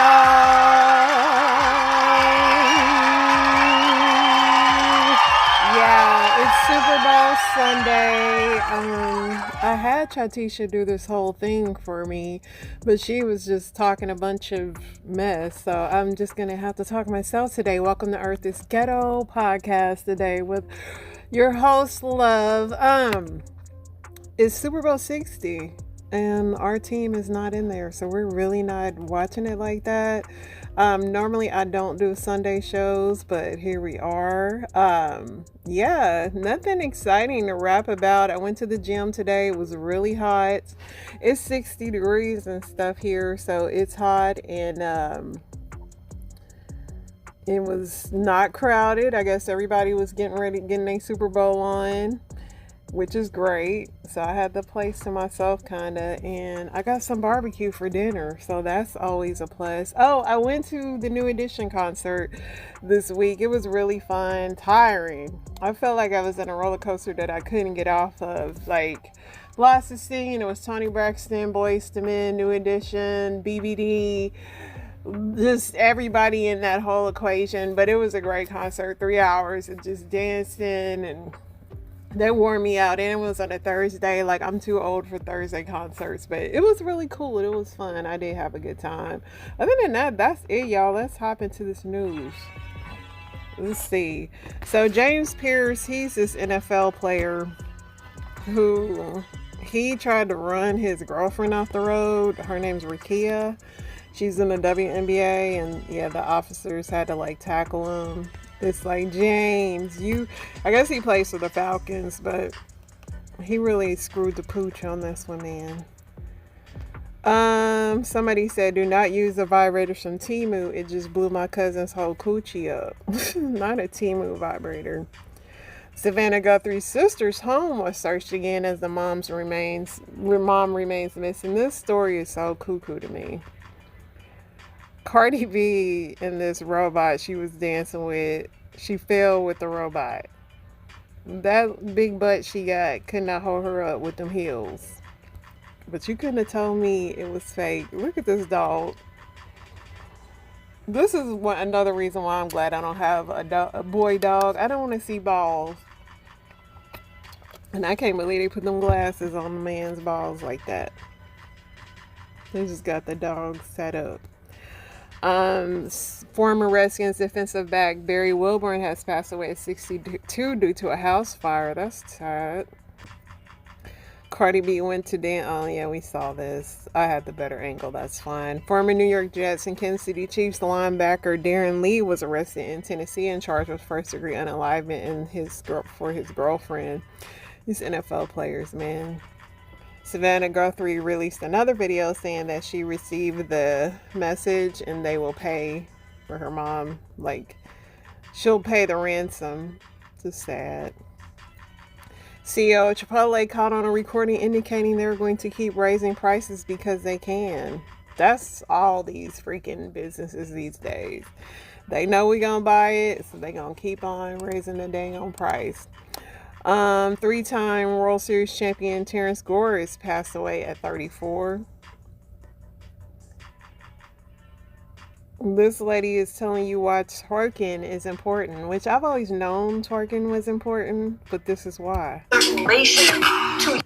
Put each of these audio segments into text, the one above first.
Yeah, it's Super Bowl Sunday. I had Chatisha do this whole thing for me, but she was just talking a bunch of mess. So I'm just gonna have to talk myself today. Welcome to Earth is Ghetto podcast today with your host, Love. It's Super Bowl 60. And our team is not in there, so we're really not watching it like that. Normally I don't do Sunday shows, but here we are. Yeah, nothing exciting to rap about. I went to the gym today. It was really hot. It's 60 degrees and stuff here, so it's hot, and it was not crowded. I guess everybody was getting a Super Bowl on, which is great. So I had the place to myself kind of, and I got some barbecue for dinner, so that's always a plus. Oh, I went to the New Edition concert this week. It was really fun, tiring. I felt like I was in a roller coaster that I couldn't get off of. Like, lots of singing. It was Toni Braxton, Boyz II Men, New Edition, BBD, just everybody in that whole equation. But it was a great concert, 3 hours of just dancing, and they wore me out, and it was on a Thursday. Like, I'm too old for Thursday concerts, but it was really cool. It was fun. I did have a good time. Other than that, that's it, y'all. Let's hop into this news. Let's see. So James Pierce, he's this NFL player who he tried to run his girlfriend off the road. Her name's Rakia. She's in the WNBA, and yeah, the officers had to like tackle him. It's like, James, I guess he plays for the Falcons, but he really screwed the pooch on this one, man. Somebody said, do not use the vibrators from Temu. It just blew my cousin's whole coochie up. Not a Temu vibrator. Savannah Guthrie's sister's home was searched again as the mom remains missing. This story is so cuckoo to me. Cardi B and this robot she was dancing with, she fell with the robot. That big butt she got could not hold her up with them heels. But you couldn't have told me it was fake. Look at this dog. This is another reason why I'm glad I don't have a boy dog. I don't want to see balls. And I can't believe they put them glasses on the man's balls like that. They just got the dog set up. Former Redskins defensive back Barry Wilburn has passed away at 62 due to a house fire. That's sad. Cardi B went to dance. Oh yeah, we saw this. I had the better angle. That's fine. Former New York Jets and Kansas City Chiefs linebacker Darren Lee was arrested in Tennessee and charged with first-degree unalivement for his girlfriend. These NFL players, man. Savannah Guthrie released another video saying that she received the message and they will pay for her mom. Like, she'll pay the ransom. It's sad. CEO of Chipotle caught on a recording indicating they're going to keep raising prices because they can. That's all these freaking businesses these days. They know we're going to buy it, so they're going to keep on raising the dang on price. Three-time World Series champion Terrence Gore has passed away at 34. This lady is telling you why twerking is important, which I've always known twerking was important, but this is why. Relation to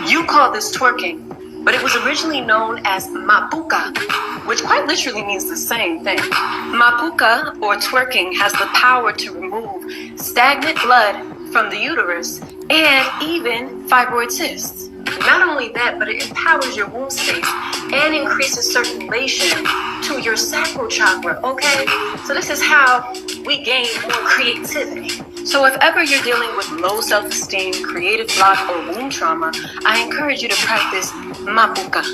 you call this twerking, but it was originally known as mapuka, which quite literally means the same thing. Mapuka, or twerking, has the power to remove stagnant blood from the uterus and even fibroid cysts. Not only that, but it empowers your womb space and increases circulation to your sacral chakra, okay? So this is how we gain more creativity. So if ever you're dealing with low self-esteem, creative block, or womb trauma, I encourage you to practice mapuka.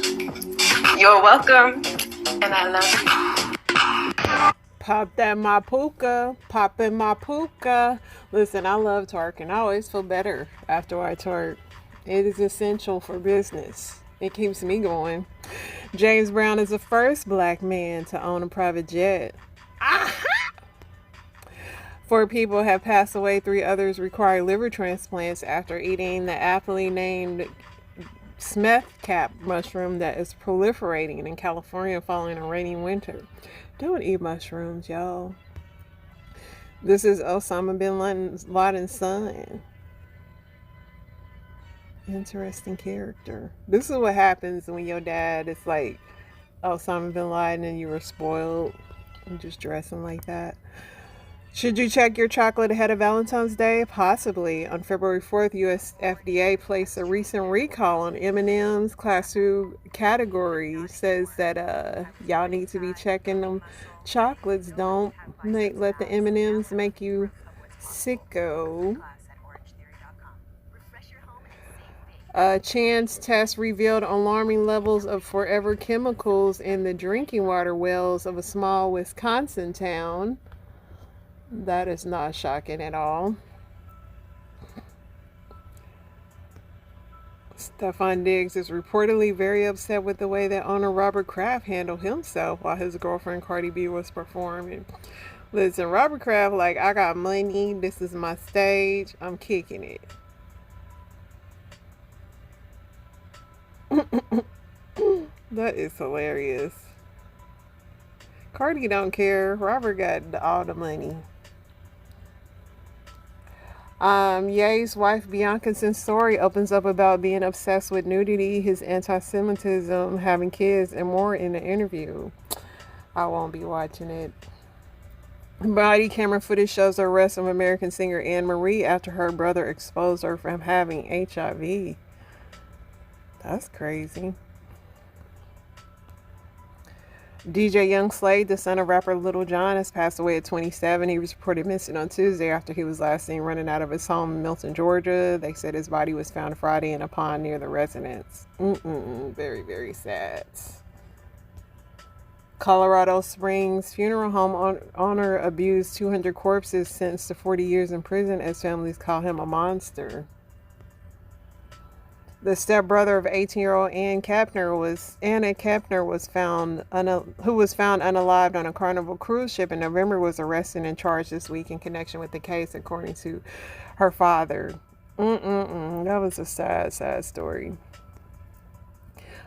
You're welcome, and I love you. Pop that mapuka, poppin' mapuka. Listen, I love twerking. I always feel better after I twerk. It is essential for business. It keeps me going. James Brown is the first black man to own a private jet. 4 people have passed away. 3 others require liver transplants after eating the aptly named Smith cap mushroom that is proliferating in California following a rainy winter. Don't eat mushrooms, y'all. This is Osama bin Laden's son. Interesting character. This is what happens when your dad is like Osama bin Laden and you were spoiled and just dressing like that. Should you check your chocolate ahead of Valentine's Day? Possibly. On February 4th, US FDA placed a recent recall on M&M's Class 2 category. Says that y'all need to be checking them chocolates. Don't let the M&M's make you sicko. Chance test revealed alarming levels of forever chemicals in the drinking water wells of a small Wisconsin town. That is not shocking at all. Stefon Diggs is reportedly very upset with the way that owner Robert Kraft handled himself while his girlfriend Cardi B was performing. Listen, Robert Kraft, like, I got money. This is my stage. I'm kicking it. That is hilarious. Cardi don't care. Robert got all the money. Ye's wife Bianca Censori opens up about being obsessed with nudity, his anti-Semitism, having kids, and more in the interview. I won't be watching it. Body camera footage shows the arrest of American singer Anne Marie after her brother exposed her from having HIV. That's crazy. DJ Young Slade, the son of rapper Lil Jon, has passed away at 27. He was reported missing on Tuesday after he was last seen running out of his home in Milton, Georgia. They said his body was found Friday in a pond near the residence. Very, very sad. Colorado Springs funeral home owner abused 200 corpses, sentenced to 40 years in prison as families call him a monster. The stepbrother of 18-year-old Anna Kepner was found unalived on a Carnival cruise ship in November, was arrested and charged this week in connection with the case, according to her father. That was a sad, sad story.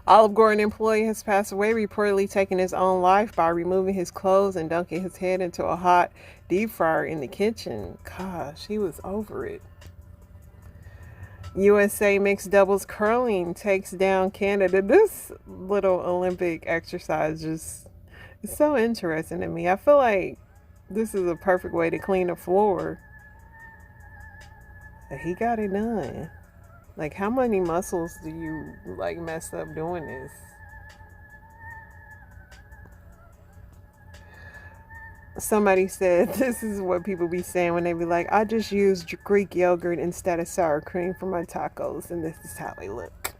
Olive Garden employee has passed away, reportedly taking his own life by removing his clothes and dunking his head into a hot deep fryer in the kitchen. Gosh, he was over it. USA mixed doubles curling takes down Canada. This little Olympic exercise just is so interesting to me. I feel like this is a perfect way to clean the floor. But he got it done. Like, how many muscles do you like mess up doing this? Somebody said this is what people be saying when they be like, I just used Greek yogurt instead of sour cream for my tacos, and this is how they look.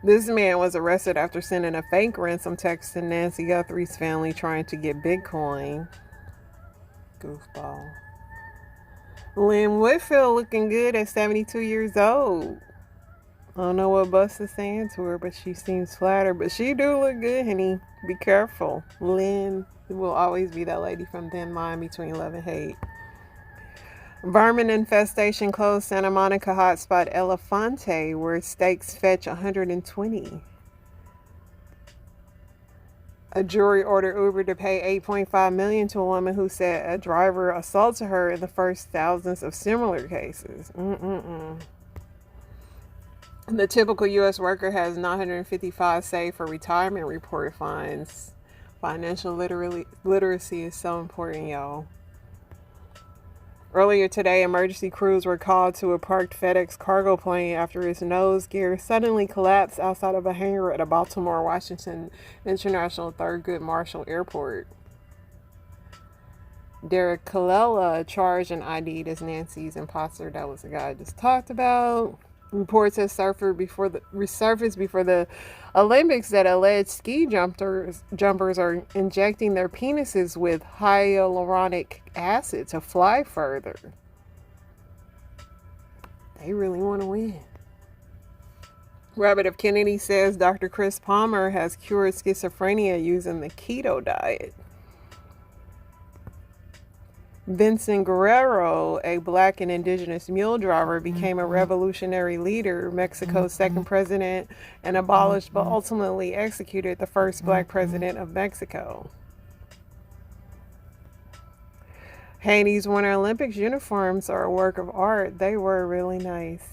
This man was arrested after sending a fake ransom text to Nancy Guthrie's family trying to get Bitcoin. Goofball. Lynn Whitfield looking good at 72 years old. I don't know what Bus is saying to her, but she seems flattered. But she do look good, honey. Be careful. Lynn will always be that lady from Thin Line Between Love and Hate. Vermin infestation closed Santa Monica hotspot Elefante, where stakes fetch $120. A jury ordered Uber to pay $8.5 million to a woman who said a driver assaulted her in the first thousands of similar cases. The typical U.S. worker has $955 saved for retirement, report finds. Financial literacy is so important, y'all. Earlier today, emergency crews were called to a parked FedEx cargo plane after its nose gear suddenly collapsed outside of a hangar at a Baltimore Washington International Thurgood Marshall Airport. Derek Colella, charged and ID'd as Nancy's imposter. That was the guy I just talked about. Reports have resurfaced before the Olympics that alleged ski jumpers are injecting their penises with hyaluronic acid to fly further. They really want to win. Robert F. Kennedy says Dr. Chris Palmer has cured schizophrenia using the keto diet. Vincent Guerrero, a black and indigenous mule driver, became a revolutionary leader, Mexico's second president, and abolished but ultimately executed the first black president of Mexico. Haiti's Winter Olympics uniforms are a work of art. They were really nice.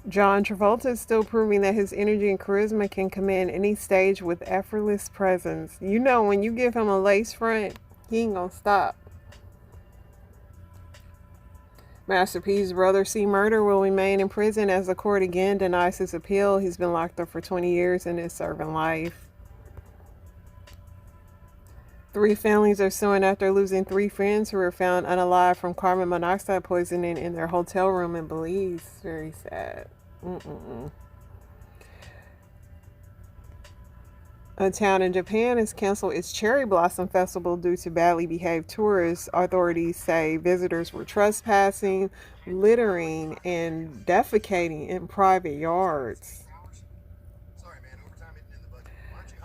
John Travolta is still proving that his energy and charisma can command any stage with effortless presence. You know, when you give him a lace front, he ain't gonna stop. Master P's brother C. Murder will remain in prison as the court again denies his appeal. He's been locked up for 20 years and is serving life. 3 families are suing after losing 3 friends who were found unalive from carbon monoxide poisoning in their hotel room in Belize. Very sad. A town in Japan has canceled its cherry blossom festival due to badly behaved tourists. Authorities say visitors were trespassing, littering, and defecating in private yards.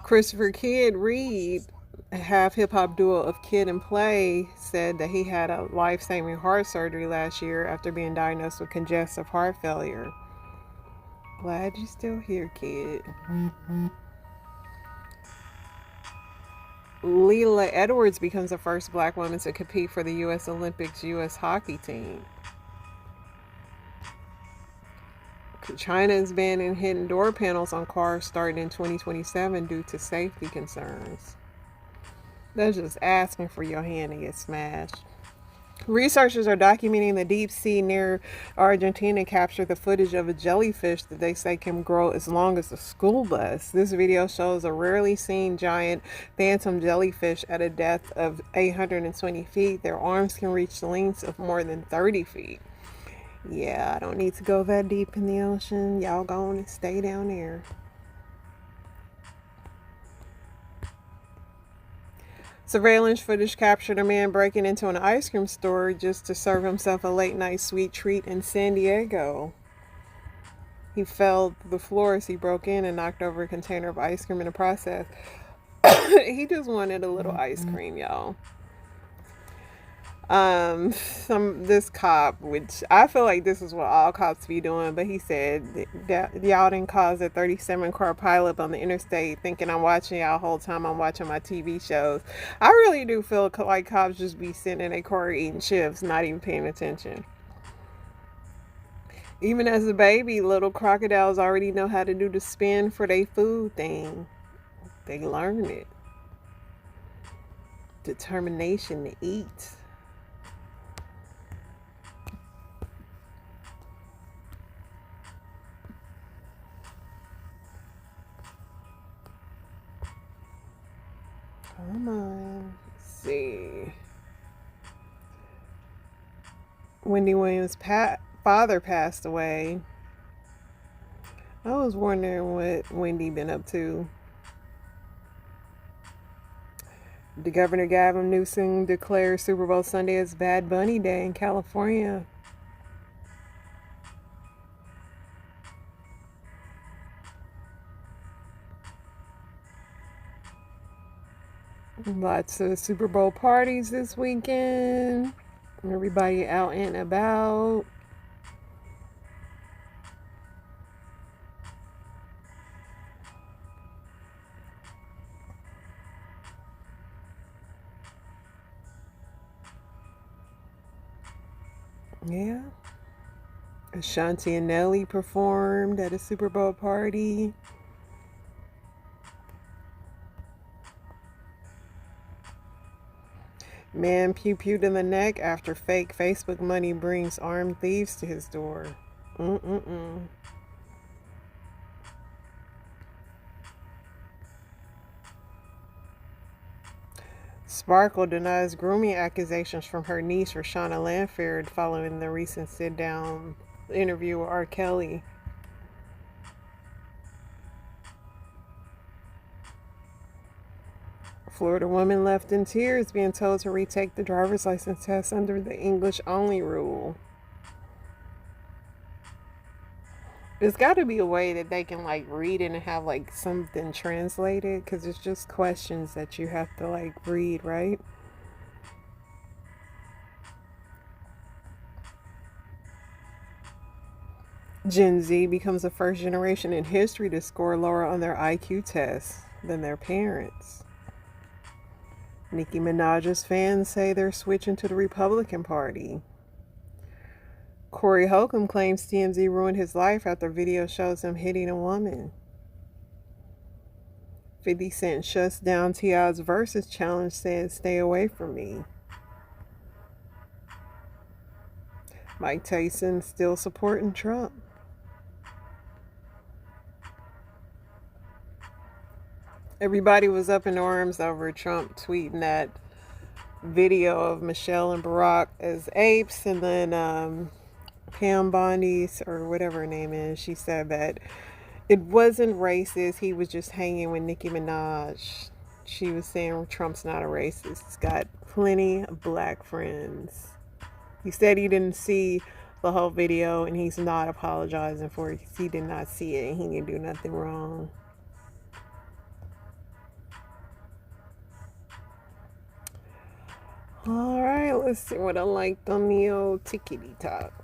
Christopher Kidd Reed, half hip-hop duo of Kid and Play, said that he had a life-saving heart surgery last year after being diagnosed with congestive heart failure. Glad you're still here, kid. Leila Edwards becomes the first black woman to compete for the U.S. Olympics U.S. hockey team. China is banning hidden door panels on cars starting in 2027 due to safety concerns. That's just asking for your hand to get smashed. Researchers are documenting the deep sea near Argentina captured the footage of a jellyfish that they say can grow as long as a school bus. This video shows a rarely seen giant phantom jellyfish at a depth of 820 feet. Their arms can reach lengths of more than 30 feet. Yeah, I don't need to go that deep in the ocean. Y'all go on and stay down there. Surveillance footage captured a man breaking into an ice cream store just to serve himself a late-night sweet treat in San Diego. He fell to the floor as he broke in and knocked over a container of ice cream in the process. He just wanted a little ice cream, y'all. This cop, which I feel like this is what all cops be doing, but he said that y'all didn't cause a 37-car pileup on the interstate thinking I'm watching y'all whole time I'm watching my TV shows. I really do feel like cops just be sitting in a car eating chips, not even paying attention. Even as a baby, little crocodiles already know how to do the spin for their food thing. They learn it. Determination to eat. Come on. Let's see. Wendy Williams' father passed away. I was wondering what Wendy been up to. The Governor Gavin Newsom declared Super Bowl Sunday as Bad Bunny Day in California. Lots of Super Bowl parties this weekend. Everybody out and about. Yeah. Ashanti and Nelly performed at a Super Bowl party. Man pew-pewed in the neck after fake Facebook money brings armed thieves to his door. Sparkle denies grooming accusations from her niece, Roshana Lanford, following the recent sit-down interview with R. Kelly. Florida woman left in tears being told to retake the driver's license test under the English-only rule. There's got to be a way that they can like read it and have like something translated, because it's just questions that you have to like read, right? Gen Z becomes the first generation in history to score lower on their IQ tests than their parents. Nicki Minaj's fans say they're switching to the Republican Party. Corey Holcomb claims TMZ ruined his life after video shows him hitting a woman. 50 Cent shuts down T.I.'s Versus challenge, saying stay away from me. Mike Tyson still supporting Trump. Everybody was up in arms over Trump tweeting that video of Michelle and Barack as apes, and then Pam Bondi, or whatever her name is, she said that it wasn't racist. He was just hanging with Nicki Minaj. She was saying Trump's not a racist. He's got plenty of black friends. He said he didn't see the whole video, and he's not apologizing for it because he did not see it and he didn't do nothing wrong. All right, let's see what I liked on the old tickety top.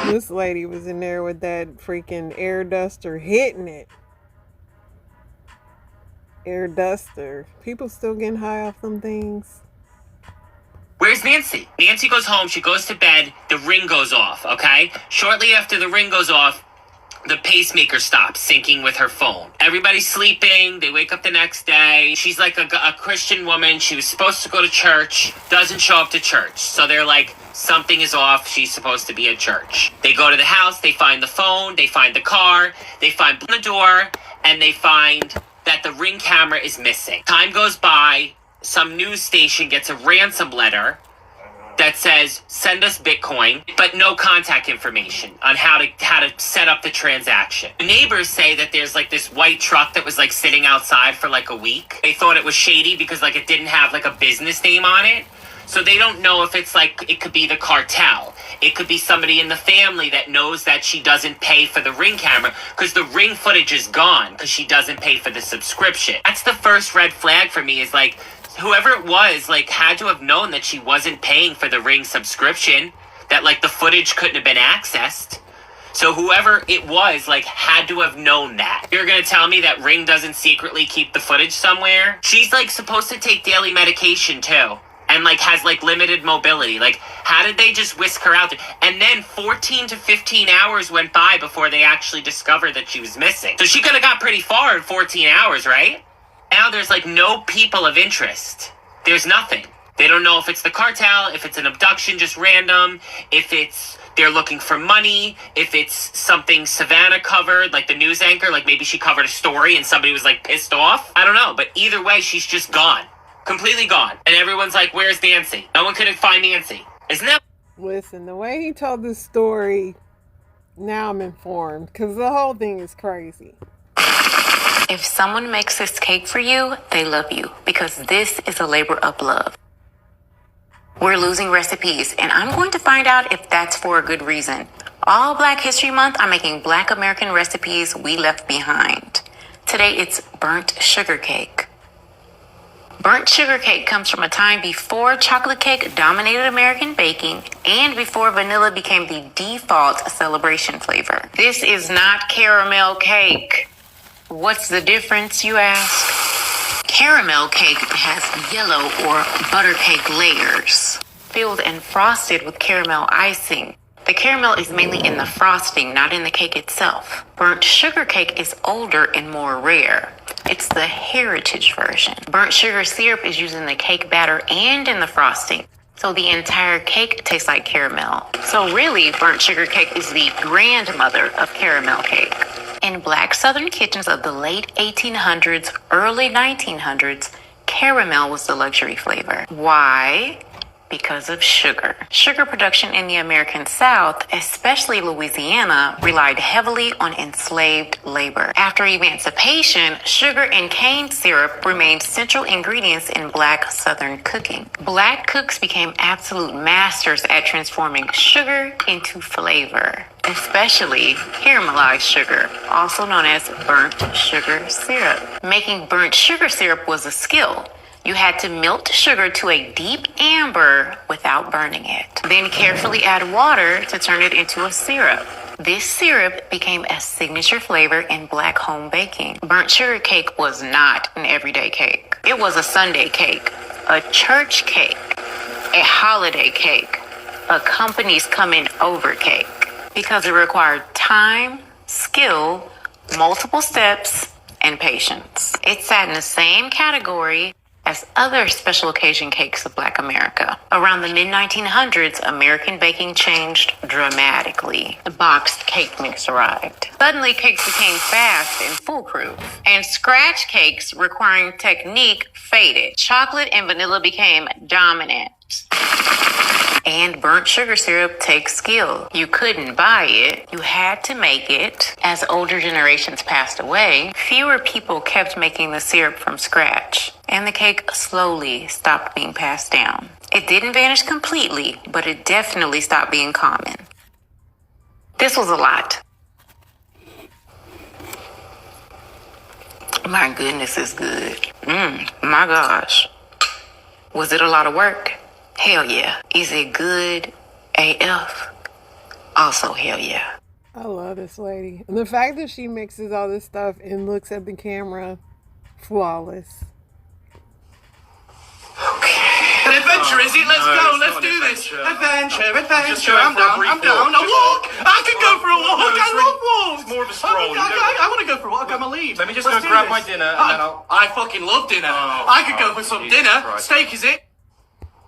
This lady was in there with that freaking air duster hitting it. Air duster. People still getting high off them things. Where's Nancy? Nancy goes home, she goes to bed, the ring goes off, okay? Shortly after the ring goes off, the pacemaker stops syncing with her phone. Everybody's sleeping, they wake up the next day. She's like a Christian woman, she was supposed to go to church, doesn't show up to church. So they're like, something is off, she's supposed to be at church. They go to the house, they find the phone, they find the car, they find the door, and they find that the ring camera is missing. Time goes by, some news station gets a ransom letter that says, send us Bitcoin, but no contact information on how to set up the transaction. The neighbors say that there's like this white truck that was like sitting outside for like a week. They thought it was shady because like it didn't have like a business name on it. So they don't know if it's like, it could be the cartel. It could be somebody in the family that knows that she doesn't pay for the ring camera because the ring footage is gone because she doesn't pay for the subscription. That's the first red flag for me, is like, whoever it was, like, had to have known that she wasn't paying for the Ring subscription, that, like, the footage couldn't have been accessed. So whoever it was, like, had to have known that. You're gonna tell me that Ring doesn't secretly keep the footage somewhere? She's, like, supposed to take daily medication, too. And, like, has, like, limited mobility. Like, how did they just whisk her out there? And then 14 to 15 hours went by before they actually discovered that she was missing. So she could have got pretty far in 14 hours, right? Now there's like no people of interest. There's nothing. They don't know if it's the cartel, if it's an abduction just random, if it's they're looking for money, if it's something Savannah covered, like the news anchor, like maybe she covered a story and somebody was like pissed off. I don't know, but either way, she's just gone. Completely gone. And everyone's like, where's Nancy? No one couldn't find Nancy. Isn't that? Listen, the way he told this story, now I'm informed, because the whole thing is crazy. If someone makes this cake for you, they love you, because this is a labor of love. We're losing recipes, and I'm going to find out if that's for a good reason. All Black History Month, I'm making Black American recipes we left behind. Today, it's burnt sugar cake. Burnt sugar cake comes from a time before chocolate cake dominated American baking and before vanilla became the default celebration flavor. This is not caramel cake. What's the difference, you ask? Caramel cake has yellow or butter cake layers, filled and frosted with caramel icing. The caramel is mainly in the frosting, not in the cake itself. Burnt sugar cake is older and more rare. It's the heritage version. Burnt sugar syrup is used in the cake batter and in the frosting, so the entire cake tastes like caramel. So really, burnt sugar cake is the grandmother of caramel cake. In Black Southern kitchens of the late 1800s, early 1900s, caramel was the luxury flavor. Why? because of sugar. Sugar production in the American South, especially Louisiana, relied heavily on enslaved labor. After emancipation, sugar and cane syrup remained central ingredients in Black Southern cooking. Black cooks became absolute masters at transforming sugar into flavor, especially caramelized sugar, also known as burnt sugar syrup. Making burnt sugar syrup was a skill. You had to melt sugar to a deep amber without burning it. Then carefully add water to turn it into a syrup. This syrup became a signature flavor in Black home baking. Burnt sugar cake was not an everyday cake. It was a Sunday cake, a church cake, a holiday cake, a company's coming over cake, because it required time, skill, multiple steps, and patience. It sat in the same category as other special occasion cakes of Black America. Around the mid-1900s, American baking changed dramatically. The boxed cake mix arrived. Suddenly, cakes became fast and foolproof, and scratch cakes requiring technique faded. Chocolate and vanilla became dominant. And burnt sugar syrup takes skill. You couldn't buy it, you had to make it. As older generations passed away, fewer people kept making the syrup from scratch, and the cake slowly stopped being passed down. It didn't vanish completely, but it definitely stopped being common. This was a lot. My goodness, it's good. My gosh. Was it a lot of work? Hell yeah. Is it good AF? Also hell yeah. I love this lady. And the fact that she mixes all this stuff and looks at the camera, flawless. An adventure, is it? Let's go, let's do this. Adventure. I'm down. A walk! I could go for a walk. I love walks. It's more of a stroll. I want to go for a walk. I'm going to leave. Let me just go grab my dinner and then I'll... I fucking love dinner. I could go for some dinner. Christ. Steak, is it?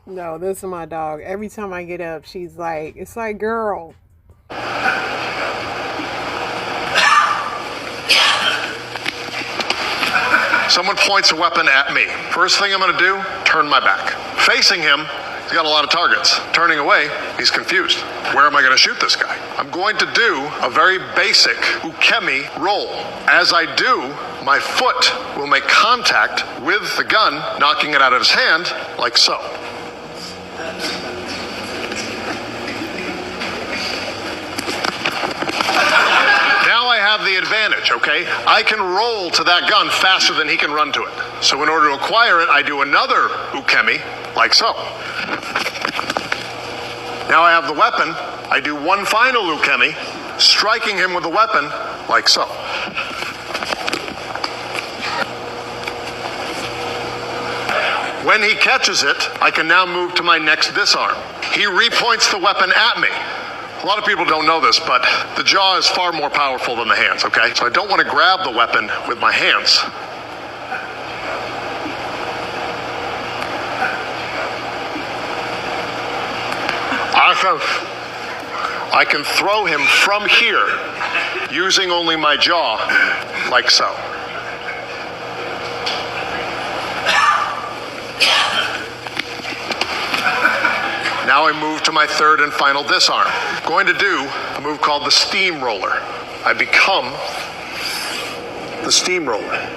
No, this is my dog. Every time I get up, she's like, it's like, girl. Someone points a weapon at me. First thing I'm going to do, turn my back. Facing him, he's got a lot of targets. Turning away, he's confused. Where am I going to shoot this guy? I'm going to do a very basic ukemi roll. As I do, my foot will make contact with the gun, knocking it out of his hand, like so. Now I have the advantage, okay? I can roll to that gun faster than he can run to it. So in order to acquire it, I do another ukemi, like so. Now I have the weapon. I do one final ukemi, striking him with the weapon, like so. When he catches it, I can now move to my next disarm. He repoints the weapon at me. A lot of people don't know this, but the jaw is far more powerful than the hands, okay? So I don't want to grab the weapon with my hands. I can throw him from here using only my jaw, like so. Now I move to my third and final disarm. I'm going to do a move called the steamroller. I become the steamroller.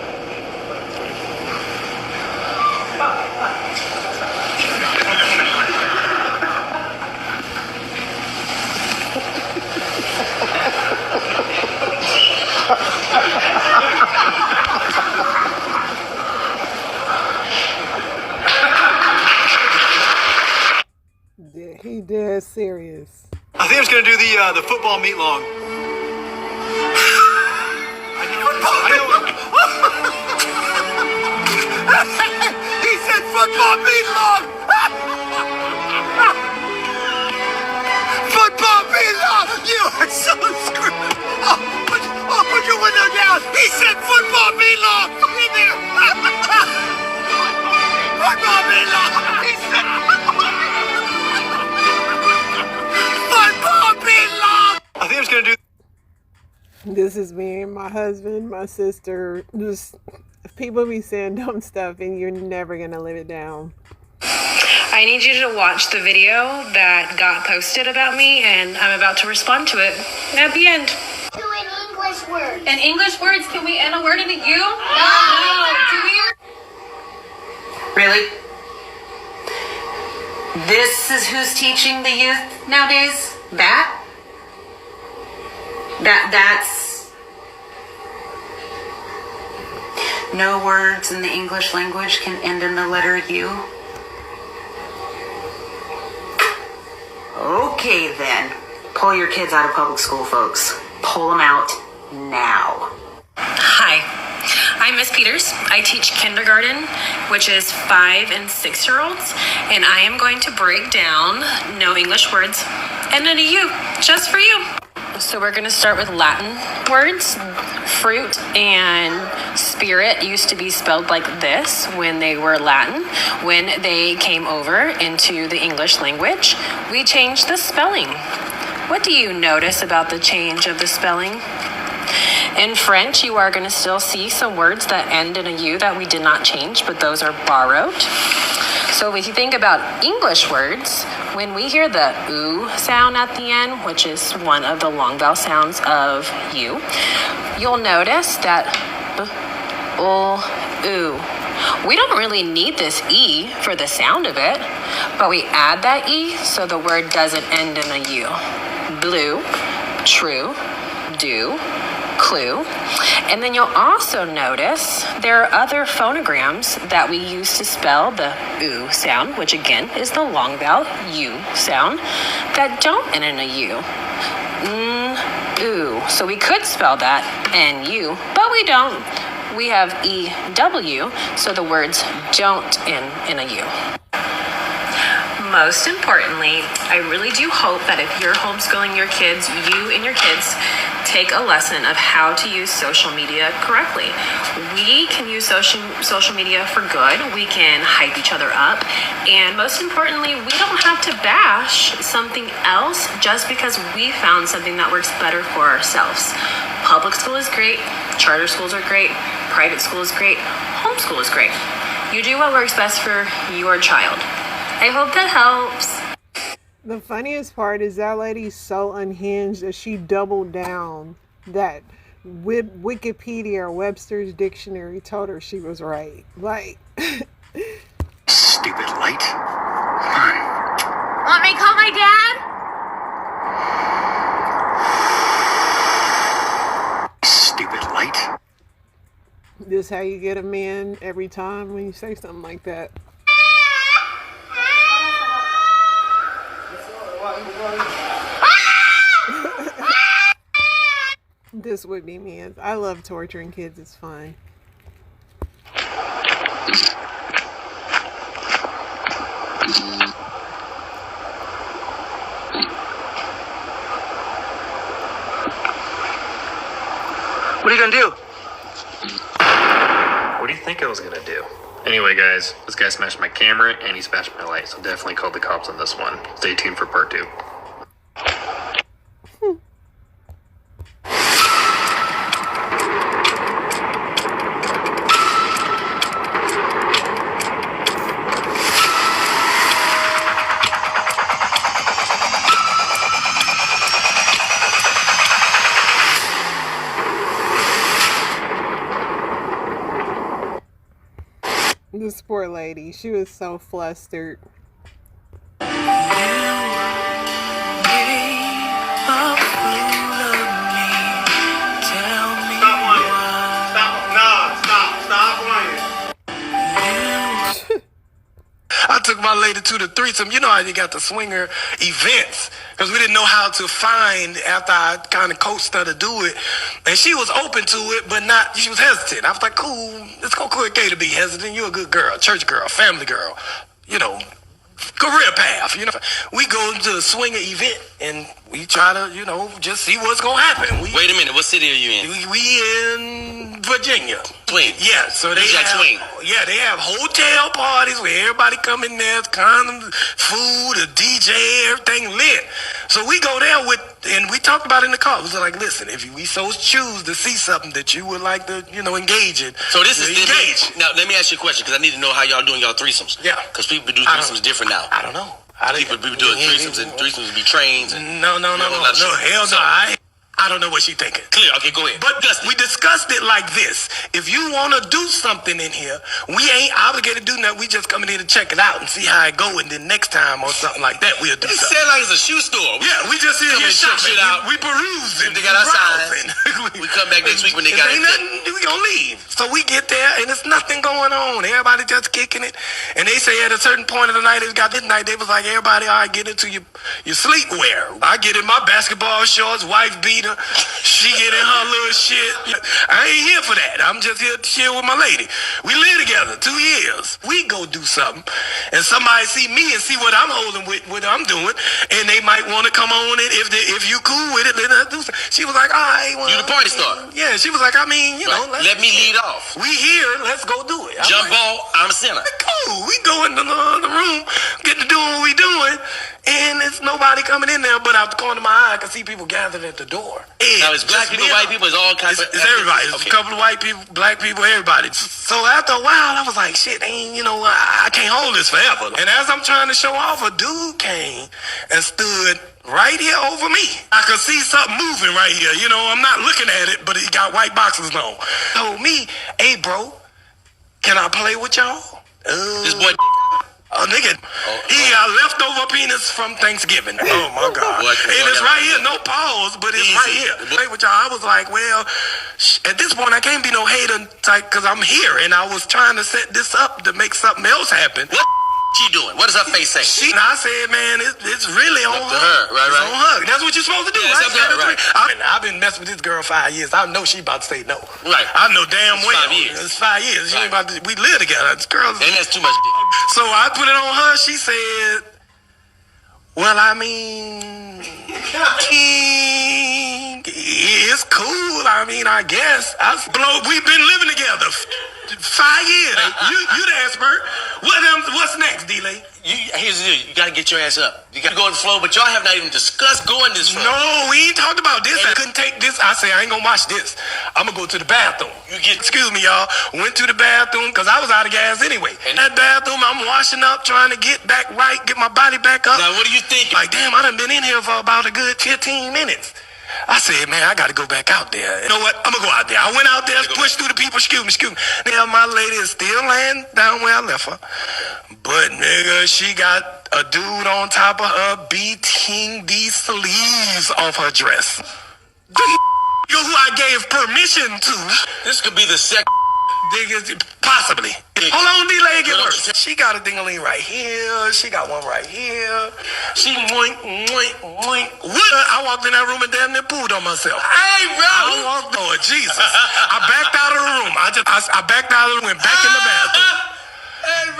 He dead serious. I think I'm just going to do the football meat long. He said football meat long! Football meat long! You are so screwed! Put your window down! He said football meat long! In there! Football meat long! He said football meat long! I think I'm just going to do... This is me and my husband, my sister. Just people be saying dumb stuff and you're never gonna live it down. I I need you to watch the video that got posted about me, and I'm about to respond to it at the end. Do an English word. In English words, can we end a word in a U? No. Do we? Really? This is who's teaching the youth nowadays? That's no words in the English language can end in the letter U. Okay then, pull your kids out of public school, folks. Pull them out now. Hi, I'm Miss Peters. I teach kindergarten, which is 5 and 6-year-olds, and I am going to break down no English words and then a U just for you. So we're going to start with Latin words. Fruit and spirit used to be spelled like this when they were Latin. When they came over into the English language, we changed the spelling. What do you notice about the change of the spelling? In French, you are going to still see some words that end in a U that we did not change, but those are borrowed. So if you think about English words, when we hear the oo sound at the end, which is one of the long vowel sounds of U, you'll notice that ooh. We don't really need this E for the sound of it, but we add that E so the word doesn't end in a U. Blue, true, do, clue. And then you'll also notice there are other phonograms that we use to spell the oo sound, which again is the long vowel U sound, that don't end in a U. Ooh. So we could spell that N-U, but we don't. We have E-W, so the words don't end in a U. Most importantly, I really do hope that if you're homeschooling your kids, you and your kids take a lesson of how to use social media correctly. We can use social media for good. We can hype each other up. And most importantly, we don't have to bash something else just because we found something that works better for ourselves. Public school is great. Charter schools are great. Private school is great. Homeschool is great. You do what works best for your child. I hope that helps. The funniest part is that lady's so unhinged that she doubled down that Wikipedia or Webster's Dictionary told her she was right. Like, Stupid light. Want me to call my dad? Stupid light. this is how you get a man every time when you say something like that. This would be me. I love torturing kids. It's fun. What are you gonna do? What do you think I was gonna do? Anyway, guys, this guy smashed my camera and he smashed my light, so definitely call the cops on this one. Stay tuned for part 2. This poor lady, she was so flustered. I took my lady to the threesome. You know how you got the swinger events, because we didn't know how to find after I kind of coached her to do it. And she was open to it, but not, she was hesitant. I was like, cool, it's okay to be hesitant. You're a good girl, church girl, family girl, you know, career path, you know. We go to the swinger event and we try to, you know, just see what's going to happen. Wait a minute, what city are you in? We in Virginia. Swing. Yeah, so they Jack have, swing. Yeah, they have hotel parties where everybody come in there, condoms, food, a DJ, everything lit. So we go there and we talked about it in the car. It was like, listen, if we so choose to see something that you would like to, engage in, So this is engage. now. Let me ask you a question because I need to know how y'all doing y'all threesomes. Yeah. Because people do threesomes different now. I don't know. People doing threesomes and threesomes would be trains. And No, hell no. I don't know what she thinking. Clear. Okay, go ahead. But we discussed it like this. If you want to do something in here, we ain't obligated to do nothing. We just coming here to check it out and see how it go. And then next time or something like that, we'll do It something. said like it's a shoe store. Yeah, we just here Come and check shopping. shit out. We perusing. They got our browsing. We come back next week when they got ain't it. nothing, we gonna leave. So we get there and there's nothing going on. Everybody just kicking it. And they say at a certain point of the night, it got this night, they was like, everybody, all right, get into your sleepwear. I get in my basketball shorts, wife beater. She get in her little shit. I ain't here for that. I'm just here to chill with my lady. We live together 2 years. We go do something, and somebody see me and see what I'm holding with what I'm doing, and they might want to come on it if you cool with it. Let us do something. She was like, all right, well, You the party star. Yeah, she was like, I mean, you know, Let me lead off. we here. Let's go do it. I'm Jump like, ball. I'm a center. cool. We go in the room, get to doing what we doing, and it's nobody coming in there. But out the corner of my eye, I can see people gathered at the door. Now it's black people, white people, it's all kinds It's everybody. It's Okay. a couple of white people, black people, everybody. So after a while, I was like, shit, I can't hold this forever. And as I'm trying to show off, a dude came and stood right here over me. I could see something moving right here. I'm not looking at it, but he got white boxes on. Told me, hey, bro, can I play with y'all? This boy. Nigga, he got leftover penis from Thanksgiving. Oh my God! What? And it's right here, no pause, but it's Easy. right here. Play with y'all. I was like, well, at this point, I can't be no hater type because I'm here, and I was trying to set this up to make something else happen. What she doing? What does her face say? I said, man, it's really on Up to her. her, right, It's right. on her. That's what you're supposed to do, Yeah, it's right? up to her, right. I've been messing with this girl 5 years. I know she about to say no. Right. I know damn It's well. 5 years. It's 5 years. She ain't Right. about to. We live together. This girl's. And that's too much dick. So I put it on her. She said, well, I mean, it's cool. I mean, I guess. We've been living together 5 years. You the expert. What's next, D-Lay? Here's the deal. You gotta get your ass up. You gotta go with the flow, but y'all have not even discussed going this far. No, we ain't talked about this. I couldn't take this. I say, I ain't gonna watch this. I'm gonna go to the bathroom. Excuse me, y'all. Went to the bathroom because I was out of gas anyway. In that bathroom, I'm washing up, trying to get back right, get my body back up. Now, what do you think? Like, damn, I done been in here for about a good 15 minutes. I said, man, I got to go back out there. You know what? I'm going to go out there. I went out there, pushed through the people. Excuse me. Now, my lady is still laying down where I left her. But, nigga, she got a dude on top of her beating these sleeves off her dress. The nigga who I gave permission to. This could be the second. Possibly. Hold on, D-Lay, get worse. She got a ding-a-ling right here. She got one right here. She moink. I walked in that room and damn near pooed on myself. Hey, bro! I walked, Lord Jesus. I backed out of the room. I backed out of the room, went back in the bathroom.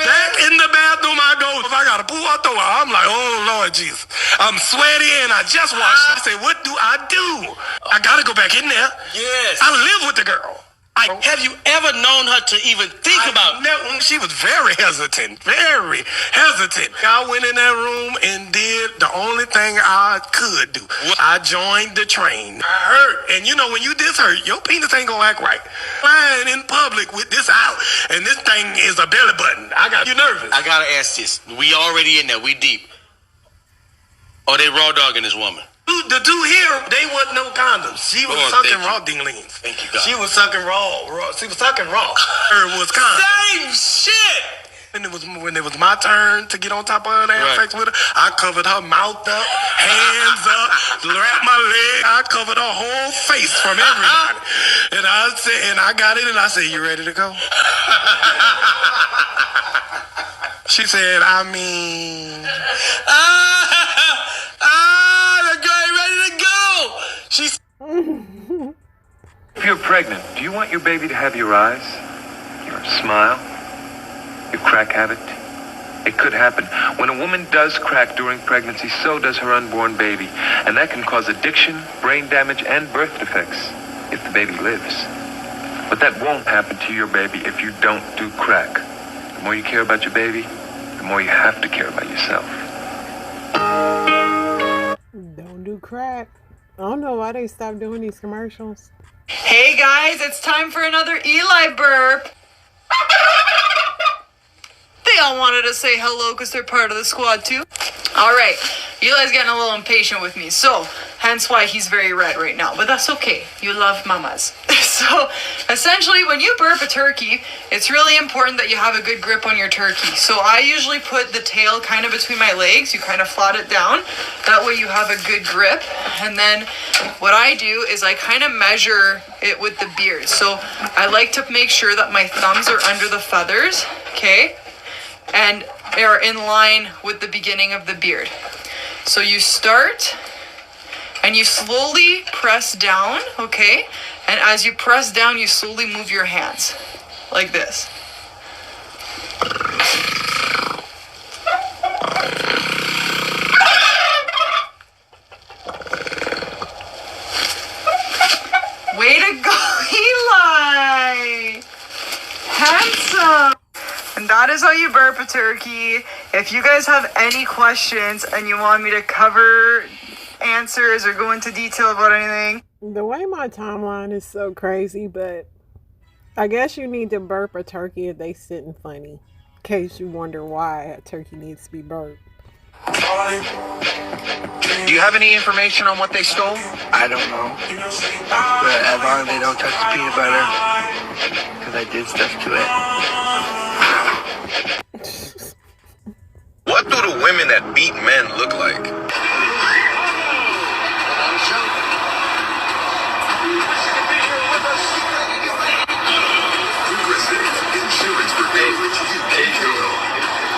Back in the bathroom I go. If I got to poo, I throw out. I'm like, oh, Lord Jesus. I'm sweaty and I just washed. I say, what do I do? I got to go back in there. Yes. I live with the girl. Have you ever known her to even think about it? She was very hesitant. I went in that room and did the only thing I could do. I joined the train. I hurt. And when you this hurt, your penis ain't gonna act right. Flying in public with this out, and this thing is a belly button. I got you nervous. I gotta ask this. We already in there. We deep. Are they raw dogging this woman? The two here, they wasn't no condoms. She was sucking raw dinglings. Thank you, God. She was sucking raw. She was sucking raw. Her was condoms. Same shit! When it was my turn to get on top of her and have sex with her, I covered her mouth up, hands up, wrapped my leg. I covered her whole face from everybody. And I said, and I got it, and I said, you ready to go? She said, I mean... the girl ain't ready to go! She's... If you're pregnant, do you want your baby to have your eyes, your smile, your crack habit? It could happen. When a woman does crack during pregnancy, so does her unborn baby. And that can cause addiction, brain damage, and birth defects, if the baby lives. But that won't happen to your baby if you don't do crack. The more you care about your baby, the more you have to care about yourself. Don't do crack. I don't know why they stopped doing these commercials. Hey guys, it's time for another Eli burp. They all wanted to say hello because they're part of the squad too. All right, Eli's getting a little impatient with me, so hence why he's very red right now. But that's okay. You love mamas. So essentially, when you burp a turkey, it's really important that you have a good grip on your turkey. So I usually put the tail kind of between my legs. You kind of flat it down. That way you have a good grip. And then what I do is I kind of measure it with the beard. So I like to make sure that my thumbs are under the feathers, okay? And are in line with the beginning of the beard. So you start and you slowly press down, okay? And as you press down, you slowly move your hands like this. Way to go, Eli! Handsome! And that is how you burp a turkey. If you guys have any questions and you want me to cover answers or go into detail about anything. The way my timeline is so crazy, but I guess you need to burp a turkey if they sitting funny. In case you wonder why a turkey needs to be burped. Do you have any information on what they stole? I don't know. But as long as they don't touch the peanut butter, because I did stuff to it. What do the women that beat men look like?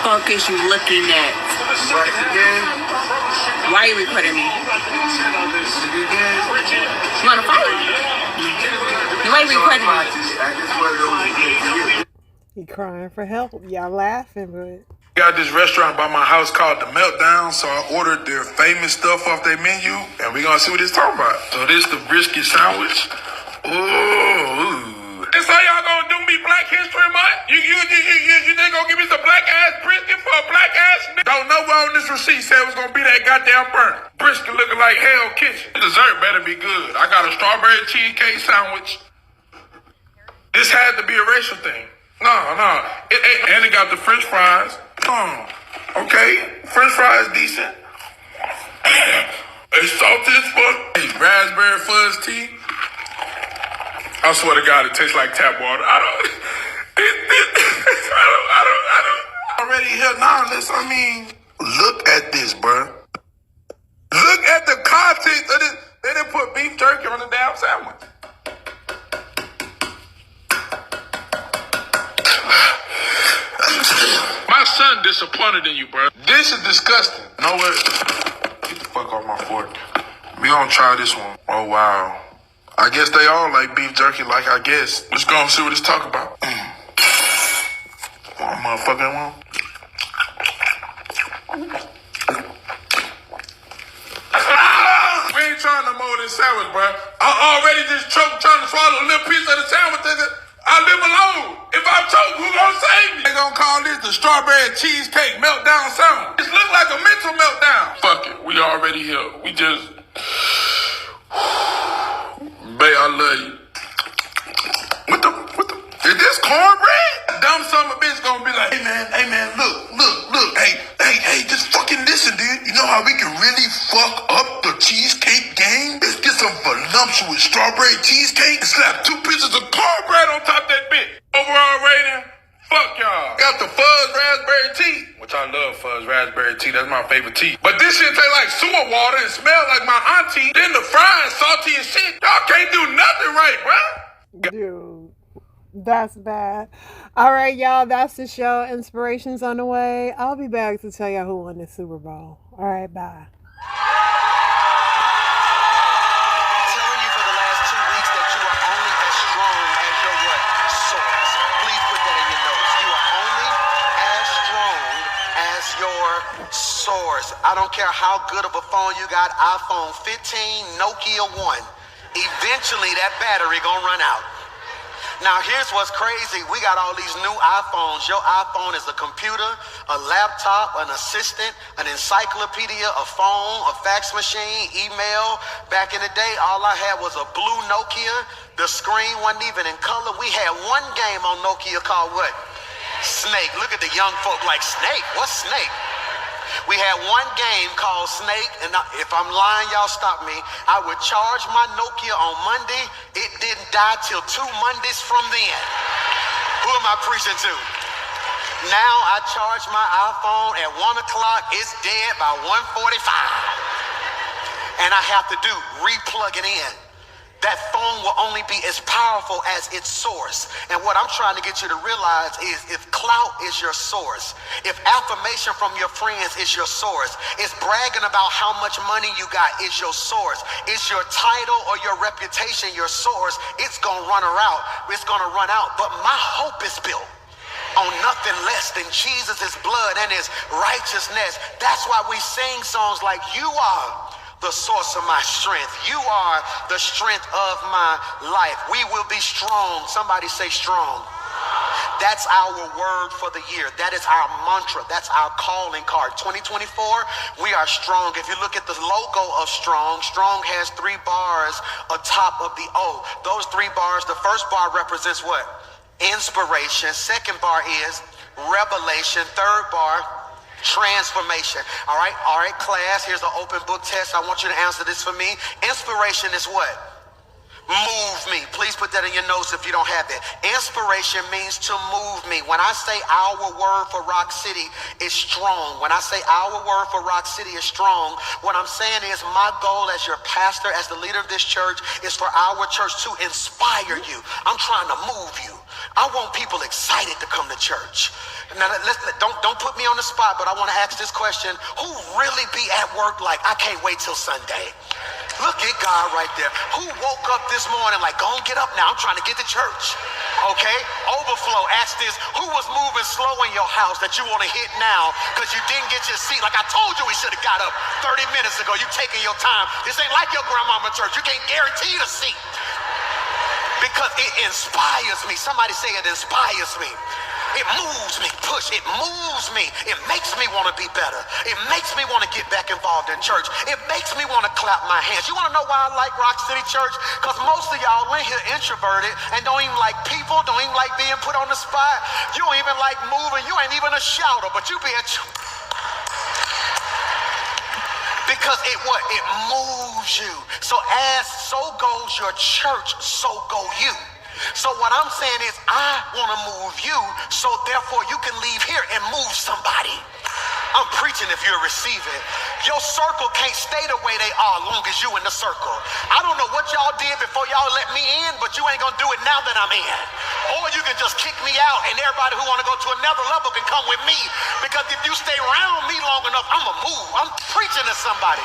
Fuck is you looking at? Why are you recording me? You wanna fight? Why are you recording me? He crying for help. Y'all laughing, but Got this restaurant by my house called The Meltdown, so I ordered their famous stuff off their menu, and we're gonna see what it's talking about. So this the brisket sandwich. Ooh. This how y'all gonna do me Black History Month? You think gonna give me some black ass brisket for a black ass nigga? Don't know where on this receipt said it was gonna be that goddamn burnt. Brisket looking like Hell Kitchen. Dessert better be good. I got a strawberry cheesecake sandwich. This had to be a racial thing. No. It ain't. And it got the French fries. Okay. French fries decent. It's salty as fuck. Hey, raspberry fuzz tea. I swear to God, it tastes like tap water. I don't. Already here now. I mean, look at this, bro. Look at the content of this. They didn't put beef jerky on the damn sandwich. My son disappointed in you, bro. This is disgusting. No way. Get the fuck off my fork. We gonna try this one. Oh, wow. I guess they all like beef jerky, like I guess. Let's go and see what it's talking about. Oh, motherfucking one. We ain't trying to mold this sandwich, bro. I already just choked trying to swallow a little piece of the sandwich. I live alone. If I choke, who gonna save me? They gonna call this the strawberry cheesecake meltdown sandwich. This look like a mental meltdown. Fuck it. We already here. We just... Babe, I love you. What the? Is this cornbread? Dumb son of a bitch gonna be like, hey man, look. Hey, just fucking listen, dude. You know how we can really fuck up the cheesecake game? Let's get some voluptuous strawberry cheesecake and slap 2 pieces of cornbread on top of that bitch. Overall rating, fuck y'all. Got the fuzz raspberry tea, which I love fuzz raspberry tea. That's my favorite tea. But this shit taste like sewer water and smell like my auntie. Then the fries salty as shit. Y'all can't do nothing right, bro. dude, that's bad. All right, y'all, that's the show. Inspiration's on the way. I'll be back to tell y'all who won the Super Bowl. All right, bye. Source. I don't care how good of a phone you got, iPhone 15, Nokia 1. Eventually that battery gonna run out. Now here's what's crazy. We got all these new iPhones. Your iPhone is a computer, a laptop, an assistant, an encyclopedia, a phone, a fax machine, email. Back in the day, all I had was a blue Nokia. The screen wasn't even in color. We had one game on Nokia called what? Snake. Look at the young folk like, Snake? What's Snake? We had one game called Snake, and if I'm lying, y'all stop me. I would charge my Nokia on Monday. It didn't die till 2 Mondays from then. Who am I preaching to? Now I charge my iPhone at 1 o'clock. It's dead by 1:45. And I have to do re-plug it in. That phone will only be as powerful as its source. And what I'm trying to get you to realize is if clout is your source, if affirmation from your friends is your source, if bragging about how much money you got is your source, is your title or your reputation your source, it's gonna run out. It's gonna run out. But my hope is built on nothing less than Jesus' blood and his righteousness. That's why we sing songs like, you are the source of my strength. You are the strength of my life. We will be strong. Somebody say strong. That's our word for the year. That is our mantra. That's our calling card. 2024, we are strong. If you look at the logo of Strong, Strong has 3 bars atop of the O. Those 3 bars, the first bar represents what? Inspiration. Second bar is revelation. Third bar, transformation. All right, class, here's an open book test. I want you to answer this for me. Inspiration is what? Move me. Please put that in your notes if you don't have it. Inspiration means to move me. When I say our word for Rock City is strong, when I say our word for Rock City is strong, what I'm saying is my goal as your pastor, as the leader of this church, is for our church to inspire you. I'm trying to move you. I want people excited to come to church. Now, don't put me on the spot, but I want to ask this question. Who really be at work like, I can't wait till Sunday? Look at God right there. Who woke up this morning like, go and get up now, I'm trying to get to church. Okay? Overflow, ask this. Who was moving slow in your house that you want to hit now because you didn't get your seat? Like I told you we should have got up 30 minutes ago. You taking your time. This ain't like your grandmama church. You can't guarantee a seat because it inspires me. Somebody say it inspires me. It moves me, it moves me. It makes me want to be better. It makes me want to get back involved in church. It makes me want to clap my hands. You want to know why I like Rock City Church? Because most of y'all in here introverted and don't even like people, don't even like being put on the spot. You don't even like moving. You ain't even a shouter, but you because it moves you. So goes your church, so go you. So what I'm saying is I want to move you, so therefore you can leave here and move somebody. I'm preaching if you're receiving. Your circle can't stay the way they are long as you in the circle. I don't know what y'all did before y'all let me in, but you ain't gonna do it now that I'm in. Or you can just kick me out and everybody who wanna go to another level can come with me. Because if you stay around me long enough, I'ma move. I'm preaching to somebody.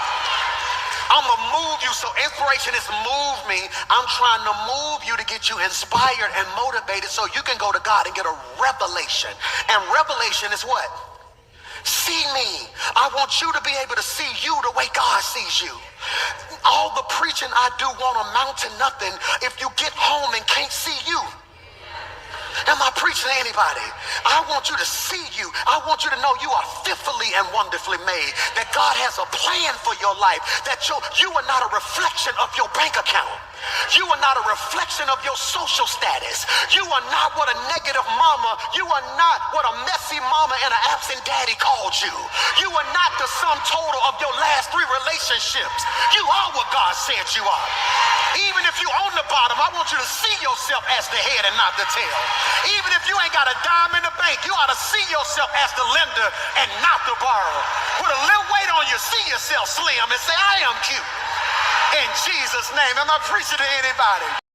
I'ma move you. So inspiration is move me. I'm trying to move you to get you inspired and motivated so you can go to God and get a revelation. And revelation is what? See me. I want you to be able to see you the way God sees you. All the preaching I do won't amount to nothing if you get home and can't see you. Am I preaching to anybody? I want you to see you. I want you to know you are fearfully and wonderfully made. That God has a plan for your life. That you are not a reflection of your bank account. You are not a reflection of your social status. You are not what a negative mama. You are not what a messy mama and an absent daddy called you. You are not the sum total of your last 3 relationships. You are what God said you are. Even if you're on the bottom, I want you to see yourself as the head and not the tail. Even if you ain't got a dime in the bank, you ought to see yourself as the lender and not the borrower. With a little weight on you, see yourself slim and say, I am cute. In Jesus' name. Am I preaching to anybody?